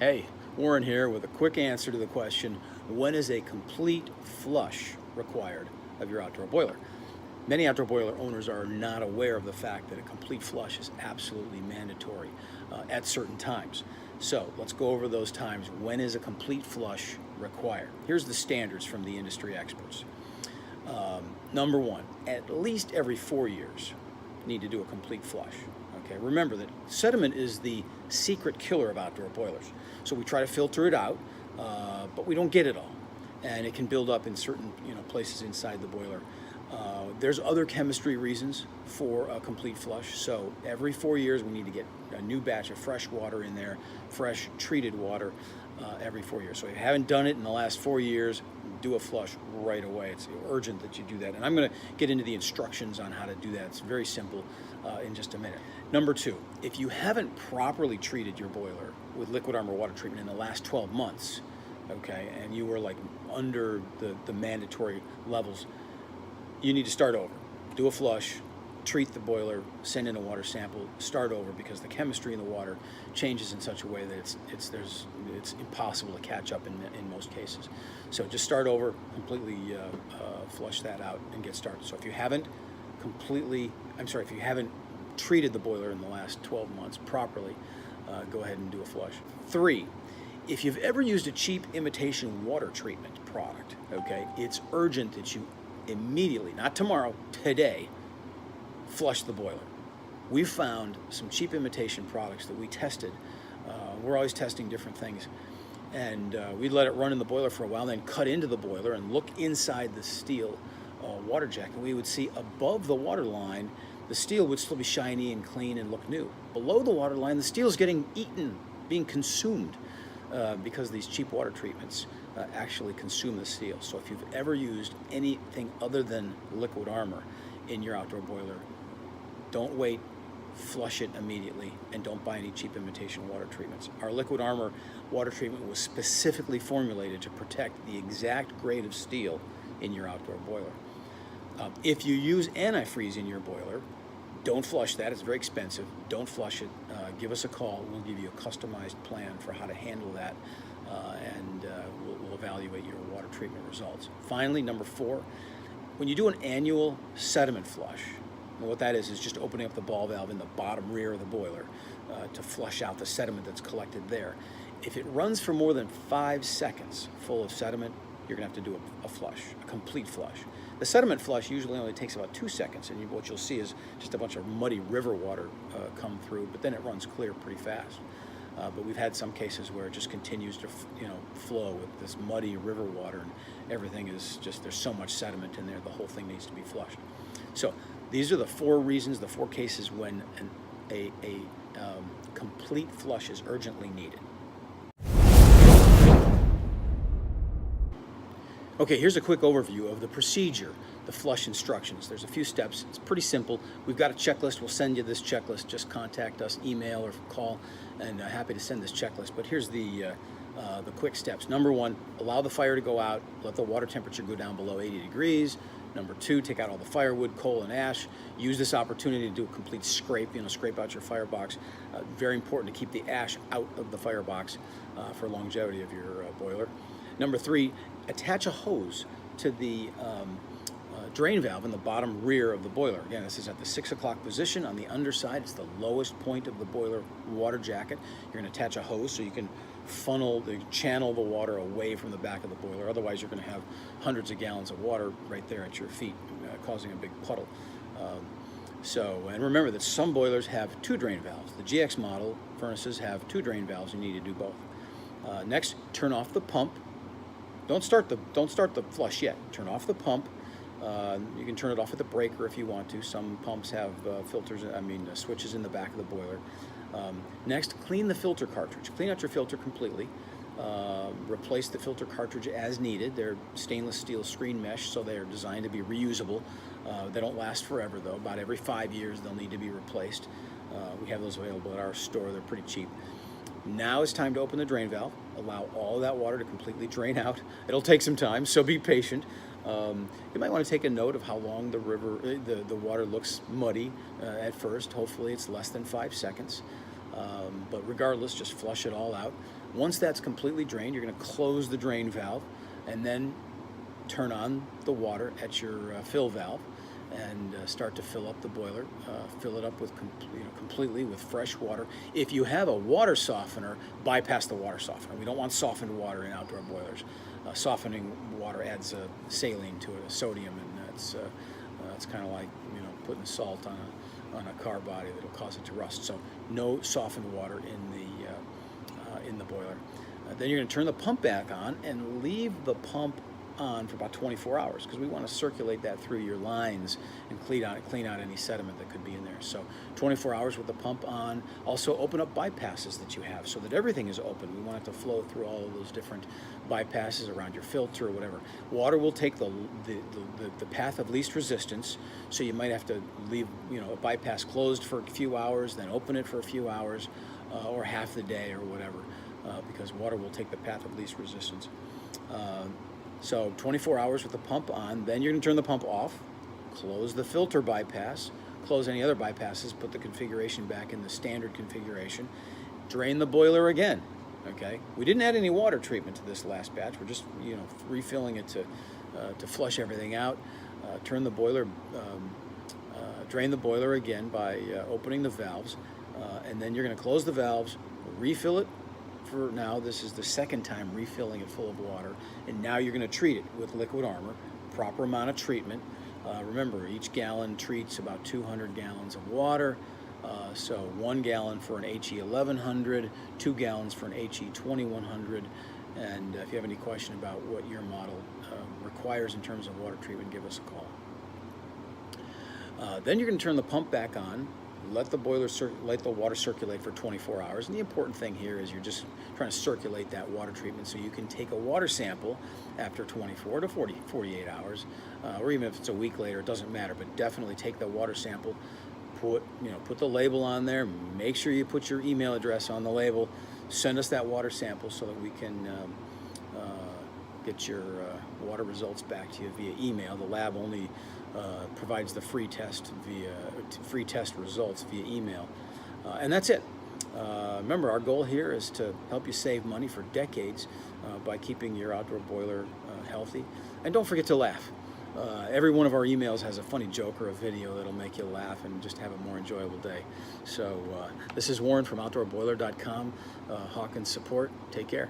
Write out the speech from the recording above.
Hey, Warren here with a quick answer to the question, when is a complete flush required of your outdoor boiler? Many outdoor boiler owners are not aware of the fact that a complete flush is absolutely mandatory at certain times. So let's go over those times. When is a complete flush required? Here's the standards from the industry experts. Number one, at least every 4 years, you need to do a complete flush. Okay, remember that sediment is the secret killer of outdoor boilers. So we try to filter it out, but we don't get it all. And it can build up in certain places inside the boiler. There's other chemistry reasons for a complete flush. So every 4 years we need to get a new batch of fresh water in there, fresh treated water every 4 years. So if you haven't done it in the last 4 years, do a flush right away. It's urgent that you do that. And I'm going to get into the instructions on how to do that. It's very simple in just a minute. Number two, if you haven't properly treated your boiler with Liquid Armor water treatment in the last 12 months, okay, and you were like under the mandatory levels, you need to start over. Do a flush, treat the boiler, send in a water sample, start over, because the chemistry in the water changes in such a way that it's impossible to catch up in most cases. So just start over, completely flush that out and get started. So if you haven't treated the boiler in the last 12 months properly, go ahead and do a flush. 3, if you've ever used a cheap imitation water treatment product, okay, it's urgent that you immediately, not tomorrow, today, flush the boiler. We found some cheap imitation products that we tested. We're always testing different things. And we let it run in the boiler for a while, then cut into the boiler and look inside the steel water jet. And we would see above the water line, the steel would still be shiny and clean and look new. Below the water line, the steel is getting eaten, being consumed, because these cheap water treatments actually consume the steel. So if you've ever used anything other than Liquid Armor in your outdoor boiler, don't wait, flush it immediately, and don't buy any cheap imitation water treatments. Our Liquid Armor water treatment was specifically formulated to protect the exact grade of steel in your outdoor boiler. If you use antifreeze in your boiler, don't flush that. It's very expensive. Don't flush it. Give us a call. We'll give you a customized plan for how to handle that, and we'll evaluate your water treatment results. Finally, number 4, when you do an annual sediment flush, and what that is just opening up the ball valve in the bottom rear of the boiler to flush out the sediment that's collected there. If it runs for more than 5 seconds full of sediment, you're going to have to do a flush, a complete flush. The sediment flush usually only takes about 2 seconds, and what you'll see is just a bunch of muddy river water come through, but then it runs clear pretty fast. But we've had some cases where it just continues to flow with this muddy river water, and everything is just, there's so much sediment in there, the whole thing needs to be flushed. So these are the 4 reasons, the 4 cases when a complete flush is urgently needed. Okay, here's a quick overview of the procedure, the flush instructions. There's a few steps. It's pretty simple. We've got a checklist. We'll send you this checklist. Just contact us, email or call, and happy to send this checklist. But here's the quick steps. Number 1, allow the fire to go out. Let the water temperature go down below 80 degrees. Number 2, take out all the firewood, coal, and ash. Use this opportunity to do a complete scrape, scrape out your firebox. Very important to keep the ash out of the firebox for longevity of your boiler. Number 3, attach a hose to the drain valve in the bottom rear of the boiler. Again, this is at the 6 o'clock position on the underside. It's the lowest point of the boiler water jacket. You're going to attach a hose so you can channel the water away from the back of the boiler. Otherwise, you're going to have hundreds of gallons of water right there at your feet, causing a big puddle. And remember that some boilers have 2 drain valves. The GX model furnaces have 2 drain valves. You need to do both. Next, turn off the pump. Don't start the flush yet. Turn off the pump. You can turn it off at the breaker if you want to. Some pumps have switches in the back of the boiler. Next, clean the filter cartridge. Clean out your filter completely. Replace the filter cartridge as needed. They're stainless steel screen mesh, so they're designed to be reusable. They don't last forever, though. About every 5 years, they'll need to be replaced. We have those available at our store. They're pretty cheap. Now it's time to open the drain valve. Allow all of that water to completely drain out. It'll take some time, so be patient. You might want to take a note of how long the water looks muddy at first. Hopefully it's less than 5 seconds. But regardless, just flush it all out. Once that's completely drained, you're going to close the drain valve and then turn on the water at your fill valve and start to fill up the boiler. Fill it up with completely with fresh water. If you have a water softener, bypass the water softener. We don't want softened water in outdoor boilers. Softening water adds saline to it, a sodium, and it's kind of like putting salt on a car body that'll cause it to rust. So no softened water in the boiler. Then you're going to turn the pump back on and leave the pump on for about 24 hours because we want to circulate that through your lines and clean out any sediment that could be in there. So 24 hours with the pump on. Also open up bypasses that you have so that everything is open. We want it to flow through all of those different bypasses around your filter or whatever. Water will take the path of least resistance, so you might have to leave a bypass closed for a few hours, then open it for a few hours or half the day or whatever, because water will take the path of least resistance. So 24 hours with the pump on, then you're going to turn the pump off, close the filter bypass, close any other bypasses, put the configuration back in the standard configuration, drain the boiler again. Okay, we didn't add any water treatment to this last batch. We're just refilling it to flush everything out. Turn the boiler, drain the boiler again by opening the valves, and then you're going to close the valves, refill it. For now, this is the second time refilling it full of water, and now you're going to treat it with Liquid Armor, proper amount of treatment. Remember, each gallon treats about 200 gallons of water, so 1 gallon for an HE 1100, 2 gallons for an HE 2100, and if you have any question about what your model requires in terms of water treatment, give us a call. Then you're going to turn the pump back on. Let the water circulate for 24 hours. And the important thing here is you're just trying to circulate that water treatment so you can take a water sample after 24 to 48 hours, or even if it's a week later, it doesn't matter. But definitely take the water sample, put the label on there. Make sure you put your email address on the label. Send us that water sample so that we can get your water results back to you via email. The lab only provides the free test results via email, and that's it. Remember, our goal here is to help you save money for decades by keeping your outdoor boiler healthy. And don't forget to laugh. Every one of our emails has a funny joke or a video that'll make you laugh and just have a more enjoyable day. So this is Warren from OutdoorBoiler.com, Hawkins Support. Take care.